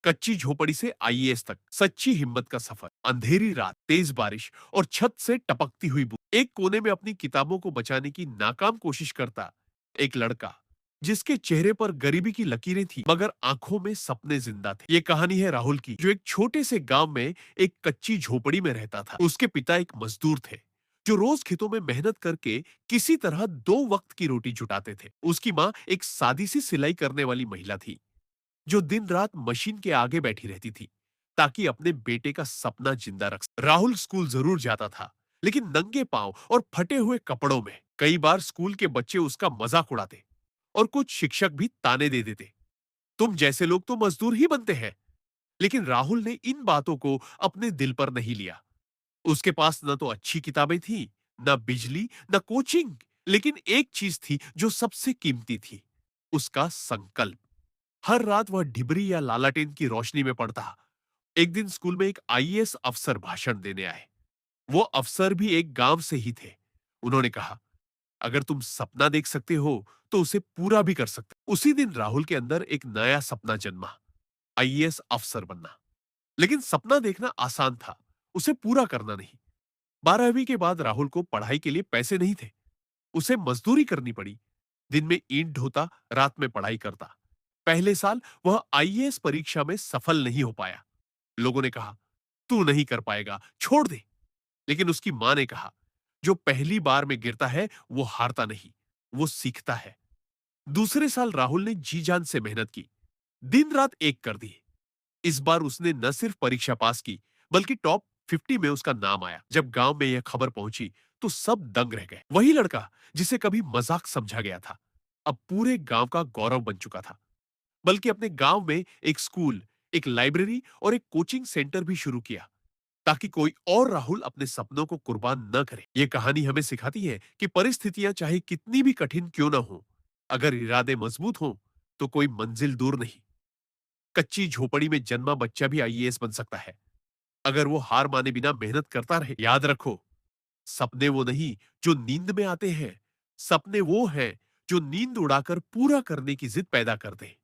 कच्ची झोपड़ी से आईएएस तक सच्ची हिम्मत का सफर। अंधेरी रात, तेज बारिश और छत से टपकती हुई बूंद। एक कोने में अपनी किताबों को बचाने की नाकाम कोशिश करता एक लड़का, जिसके चेहरे पर गरीबी की लकीरें थी मगर आंखों में सपने जिंदा थे। ये कहानी है राहुल की, जो एक छोटे से गांव में एक कच्ची झोपड़ी में रहता था। उसके पिता एक मजदूर थे जो रोज खेतों में मेहनत करके किसी तरह दो वक्त की रोटी जुटाते थे। उसकी माँ एक सादी सी सिलाई करने वाली महिला थी जो दिन रात मशीन के आगे बैठी रहती थी ताकि अपने बेटे का सपना जिंदा रख सके। राहुल स्कूल जरूर जाता था, लेकिन नंगे पांव और फटे हुए कपड़ों में। कई बार स्कूल के बच्चे उसका मजाक उड़ाते और कुछ शिक्षक भी ताने दे देते, तुम जैसे लोग तो मजदूर ही बनते हैं। लेकिन राहुल ने इन बातों को अपने दिल पर नहीं लिया। उसके पास न तो अच्छी किताबें थी, न बिजली, न कोचिंग, लेकिन एक चीज थी जो सबसे कीमती थी, उसका संकल्प। हर रात वह डिबरी या लालाटेन की रोशनी में पढ़ता। एक दिन स्कूल में एक आईएएस अफसर भाषण देने आए। वो अफसर भी एक गांव से ही थे। उन्होंने कहा, अगर तुम सपना देख सकते हो तो उसे पूरा भी कर सकते हो। उसी दिन राहुल के अंदर एक नया सपना जन्मा, आईएएस अफसर बनना। लेकिन सपना देखना आसान था, उसे पूरा करना नहीं। 12वीं के बाद राहुल को पढ़ाई के लिए पैसे नहीं थे। उसे मजदूरी करनी पड़ी। दिन में ईंट ढोता, रात में पढ़ाई करता। पहले साल वह आईएएस परीक्षा में सफल नहीं हो पाया। लोगों ने कहा, तू नहीं कर पाएगा, छोड़ दे। लेकिन उसकी मां ने कहा, जो पहली बार में गिरता है वो हारता नहीं, वो सीखता है। दूसरे साल राहुल ने जी जान से मेहनत की, दिन रात एक कर दी। इस बार उसने न सिर्फ परीक्षा पास की, बल्कि टॉप 50 में उसका नाम आया। जब गांव में यह खबर पहुंची तो सब दंग रह गए। वही लड़का जिसे कभी मजाक समझा गया था, अब पूरे गांव का गौरव बन चुका था। बल्कि अपने गांव में एक स्कूल, एक लाइब्रेरी और एक कोचिंग सेंटर भी शुरू किया ताकि कोई और राहुल अपने सपनों को कुर्बान न करे। यह कहानी हमें सिखाती है कि परिस्थितियां चाहे कितनी भी कठिन क्यों ना हो, अगर इरादे मजबूत हों तो कोई मंजिल दूर नहीं। कच्ची झोपड़ी में जन्मा बच्चा भी आईएएस बन सकता है, अगर वो हार माने बिना मेहनत करता रहे। याद रखो, सपने वो नहीं जो नींद में आते हैं, सपने वो हैं जो नींद उड़ाकर पूरा करने की जिद पैदा करते हैं।